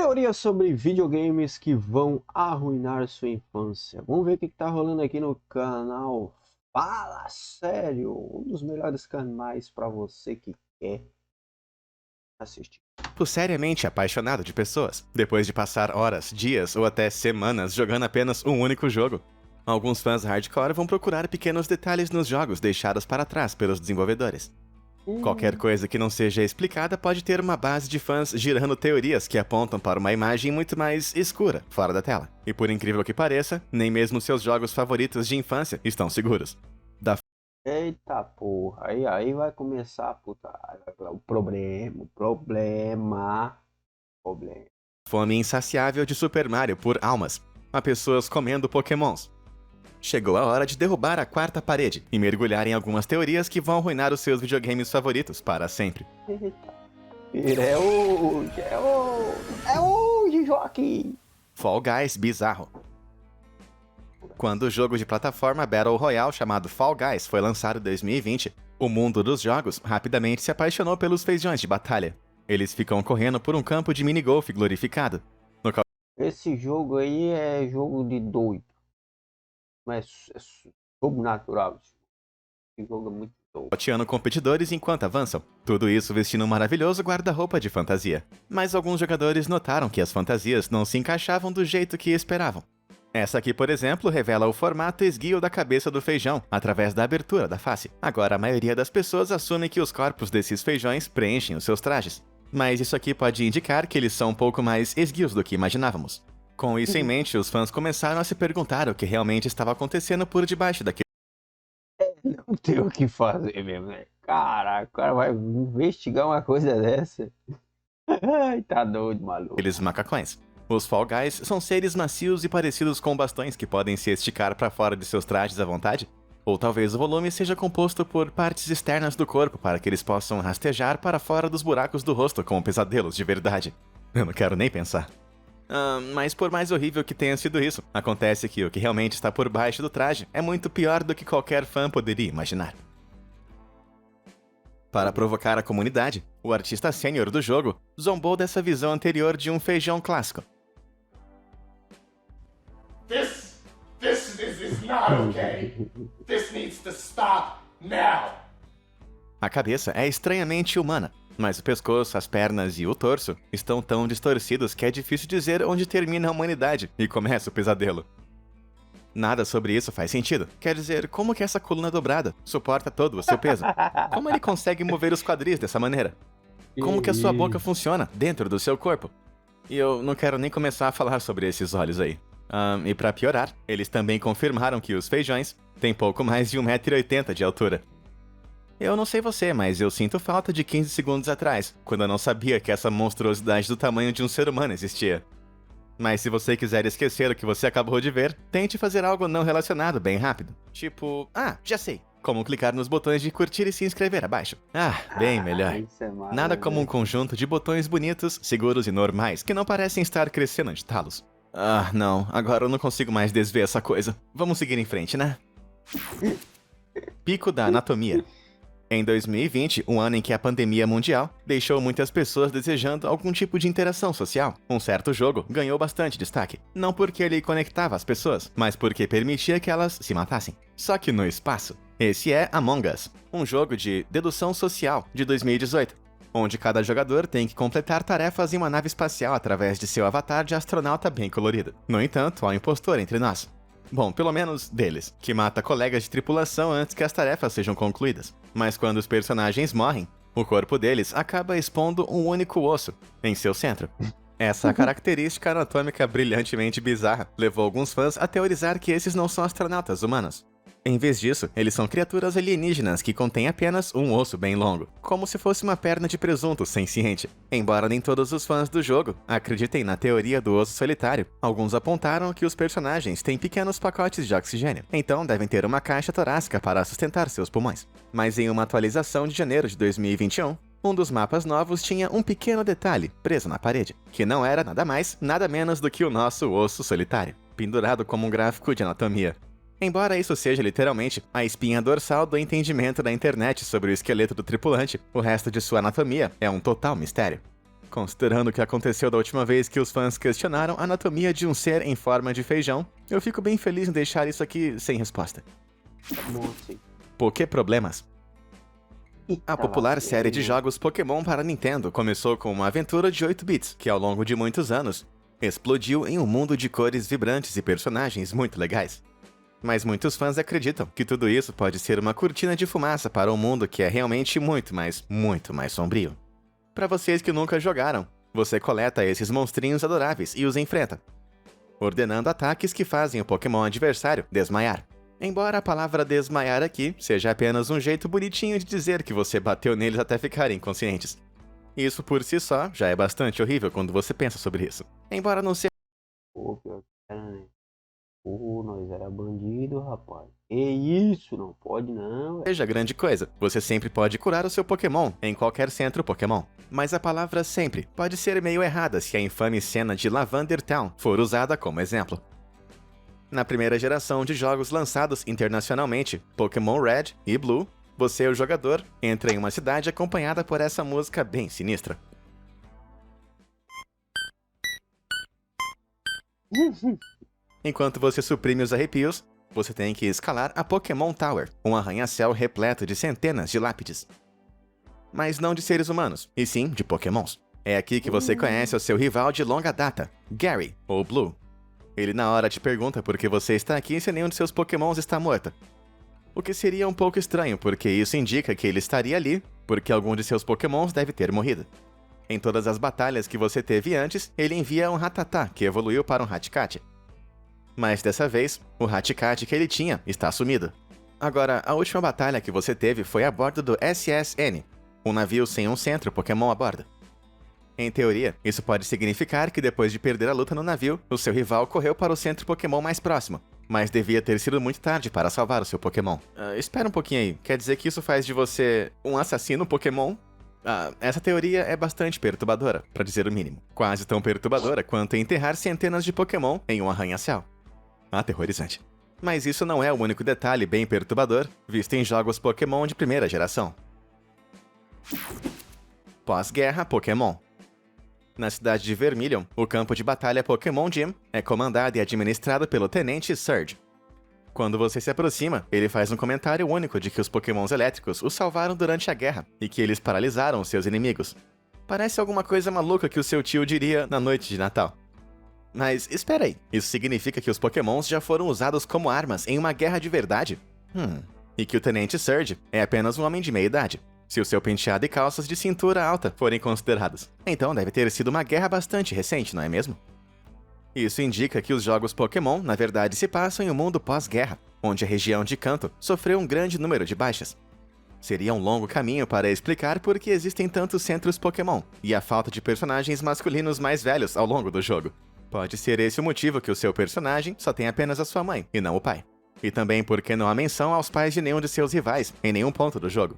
Teorias sobre videogames que vão arruinar sua infância. Vamos ver o que tá rolando aqui no canal Fala Sério, um dos melhores canais para você que quer assistir. Seriamente apaixonado de pessoas, depois de passar horas, dias ou até semanas jogando apenas um único jogo. Alguns fãs hardcore vão procurar pequenos detalhes nos jogos deixados para trás pelos desenvolvedores. Qualquer coisa que não seja explicada pode ter uma base de fãs girando teorias que apontam para uma imagem muito mais escura, fora da tela. E por incrível que pareça, nem mesmo seus jogos favoritos de infância estão seguros. Eita porra, aí vai começar a putaria, o problema. Fome insaciável de Super Mario por almas, a pessoas comendo pokémons. Chegou a hora de derrubar a quarta parede e mergulhar em algumas teorias que vão arruinar os seus videogames favoritos para sempre. Eita, é hoje, Joaquim. Fall Guys bizarro. Quando o jogo de plataforma Battle Royale chamado Fall Guys foi lançado em 2020, o mundo dos jogos rapidamente se apaixonou pelos feijões de batalha. Eles ficam correndo por um campo de minigolf glorificado, Esse jogo aí é jogo de doido. Mas é sobrenatural. Esse jogo é muito doido. nocauteando competidores enquanto avançam. Tudo isso vestindo um maravilhoso guarda-roupa de fantasia. Mas alguns jogadores notaram que as fantasias não se encaixavam do jeito que esperavam. Essa aqui, por exemplo, revela o formato esguio da cabeça do feijão, através da abertura da face. Agora, a maioria das pessoas assume que os corpos desses feijões preenchem os seus trajes. Mas isso aqui pode indicar que eles são um pouco mais esguios do que imaginávamos. Com isso em mente, os fãs começaram a se perguntar o que realmente estava acontecendo por debaixo daquele Não tem o que fazer mesmo, né? Caraca, o cara vai investigar uma coisa dessa. Ai, tá doido, maluco. aqueles macacões. Os Fall Guys são seres macios e parecidos com bastões que podem se esticar para fora de seus trajes à vontade. Ou talvez o volume seja composto por partes externas do corpo para que eles possam rastejar para fora dos buracos do rosto como pesadelos de verdade. Eu não quero nem pensar. Mas por mais horrível que tenha sido isso, acontece que o que realmente está por baixo do traje é muito pior do que qualquer fã poderia imaginar. Para provocar a comunidade, o artista sênior do jogo zombou dessa visão anterior de um feijão clássico. This is not okay. This needs to stop now. A cabeça é estranhamente humana, mas o pescoço, as pernas e o torso estão tão distorcidos que é difícil dizer onde termina a humanidade e começa o pesadelo. Nada sobre isso faz sentido. Quer dizer, como que essa coluna dobrada suporta todo o seu peso? Como ele consegue mover os quadris dessa maneira? Como que a sua boca funciona dentro do seu corpo? E eu não quero nem começar a falar sobre esses olhos aí. E pra piorar, eles também confirmaram que os feijões têm pouco mais de 1,80 m de altura. Eu não sei você, mas eu sinto falta de 15 segundos atrás, quando eu não sabia que essa monstruosidade do tamanho de um ser humano existia. Mas se você quiser esquecer o que você acabou de ver, tente fazer algo não relacionado bem rápido. Tipo, já sei. Como clicar nos botões de curtir e se inscrever abaixo. Bem melhor. Isso é maravilhoso. Nada como um conjunto de botões bonitos, seguros e normais, que não parecem estar crescendo de talos. Não, agora eu não consigo mais desver essa coisa. Vamos seguir em frente, né? Pico da anatomia. Em 2020, um ano em que a pandemia mundial deixou muitas pessoas desejando algum tipo de interação social, um certo jogo ganhou bastante destaque. Não porque ele conectava as pessoas, mas porque permitia que elas se matassem. Só que no espaço. Esse é Among Us, um jogo de dedução social de 2018, onde cada jogador tem que completar tarefas em uma nave espacial através de seu avatar de astronauta bem colorido. No entanto, há um impostor entre nós. Bom, pelo menos deles, que mata colegas de tripulação antes que as tarefas sejam concluídas. Mas quando os personagens morrem, o corpo deles acaba expondo um único osso em seu centro. Essa característica anatômica brilhantemente bizarra levou alguns fãs a teorizar que esses não são astronautas humanos. Em vez disso, eles são criaturas alienígenas que contêm apenas um osso bem longo, como se fosse uma perna de presunto senciente. Embora nem todos os fãs do jogo acreditem na teoria do osso solitário, alguns apontaram que os personagens têm pequenos pacotes de oxigênio, então devem ter uma caixa torácica para sustentar seus pulmões. Mas em uma atualização de janeiro de 2021, um dos mapas novos tinha um pequeno detalhe preso na parede, que não era nada mais, nada menos do que o nosso osso solitário, pendurado como um gráfico de anatomia. Embora isso seja literalmente a espinha dorsal do entendimento da internet sobre o esqueleto do tripulante, o resto de sua anatomia é um total mistério. Considerando o que aconteceu da última vez que os fãs questionaram a anatomia de um ser em forma de feijão, eu fico bem feliz em deixar isso aqui sem resposta. Como assim? Poké Problemas. A popular Eita, série de lasqueira. jogos Pokémon para Nintendo começou com uma aventura de 8 bits, que ao longo de muitos anos, explodiu em um mundo de cores vibrantes e personagens muito legais. Mas muitos fãs acreditam que tudo isso pode ser uma cortina de fumaça para um mundo que é realmente muito mais sombrio. Para vocês que nunca jogaram, você coleta esses monstrinhos adoráveis e os enfrenta, ordenando ataques que fazem o Pokémon adversário desmaiar. Embora a palavra desmaiar aqui seja apenas um jeito bonitinho de dizer que você bateu neles até ficarem inconscientes. Isso por si só já é bastante horrível quando você pensa sobre isso. Embora não Pô, pior que era, né? Pô, nós era bandido, rapaz. Que isso? Não pode não, velho. seja grande coisa, você sempre pode curar o seu Pokémon em qualquer centro Pokémon. Mas a palavra sempre pode ser meio errada se a infame cena de Lavender Town for usada como exemplo. Na primeira geração de jogos lançados internacionalmente, Pokémon Red e Blue, você, o jogador, entra em uma cidade acompanhada por essa música bem sinistra. Enquanto você suprime os arrepios, você tem que escalar a Pokémon Tower, um arranha-céu repleto de centenas de lápides. Mas não de seres humanos, e sim de Pokémons. É aqui que você conhece o seu rival de longa data, Gary, ou Blue. Ele na hora te pergunta por que você está aqui se nenhum de seus Pokémons está morto. O que seria um pouco estranho, porque isso indica que ele estaria ali, porque algum de seus Pokémons deve ter morrido. Em todas as batalhas que você teve antes, ele envia um Rattata, que evoluiu para um Hatcat. Mas dessa vez, o Hatcat que ele tinha está sumido. Agora, a última batalha que você teve foi a bordo do SSN, um navio sem um centro Pokémon a bordo. Em teoria, isso pode significar que depois de perder a luta no navio, o seu rival correu para o centro Pokémon mais próximo, mas devia ter sido muito tarde para salvar o seu Pokémon. Espera um pouquinho aí, quer dizer que isso faz de você um assassino Pokémon? Essa teoria é bastante perturbadora, para dizer o mínimo. Quase tão perturbadora quanto enterrar centenas de Pokémon em um arranha-céu. Aterrorizante. Mas isso não é o único detalhe bem perturbador visto em jogos Pokémon de primeira geração. Pós-guerra Pokémon. Na cidade de Vermilion, o campo de batalha Pokémon Gym é comandado e administrado pelo Tenente Surge. Quando você se aproxima, ele faz um comentário único de que os Pokémons elétricos os salvaram durante a guerra e que eles paralisaram os seus inimigos. Parece alguma coisa maluca que o seu tio diria na noite de Natal. Mas espera aí, isso significa que os Pokémons já foram usados como armas em uma guerra de verdade? E que o Tenente Surge é apenas um homem de meia idade, se o seu penteado e calças de cintura alta forem considerados. Então deve ter sido uma guerra bastante recente, não é mesmo? Isso indica que os jogos Pokémon, na verdade, se passam em um mundo pós-guerra, onde a região de Kanto sofreu um grande número de baixas. Seria um longo caminho para explicar por que existem tantos centros Pokémon e a falta de personagens masculinos mais velhos ao longo do jogo. Pode ser esse o motivo que o seu personagem só tem apenas a sua mãe, e não o pai. E também porque não há menção aos pais de nenhum de seus rivais, em nenhum ponto do jogo.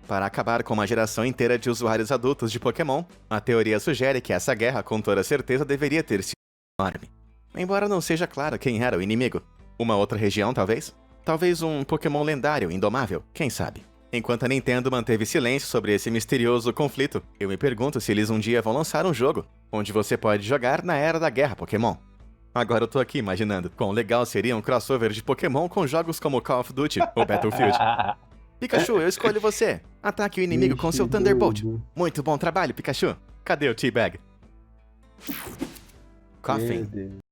Para acabar com uma geração inteira de usuários adultos de Pokémon, a teoria sugere que essa guerra com toda certeza deveria ter sido enorme. Embora não seja claro quem era o inimigo. Uma outra região, talvez? Talvez um Pokémon lendário, indomável, quem sabe? Enquanto a Nintendo manteve silêncio sobre esse misterioso conflito, eu me pergunto se eles um dia vão lançar um jogo, onde você pode jogar na era da guerra Pokémon. Agora eu tô aqui imaginando quão legal seria um crossover de Pokémon com jogos como Call of Duty ou Battlefield. Pikachu, eu escolho você. Ataque o inimigo com seu Thunderbolt. Muito bom trabalho, Pikachu. Cadê o T-Bag? Coffin.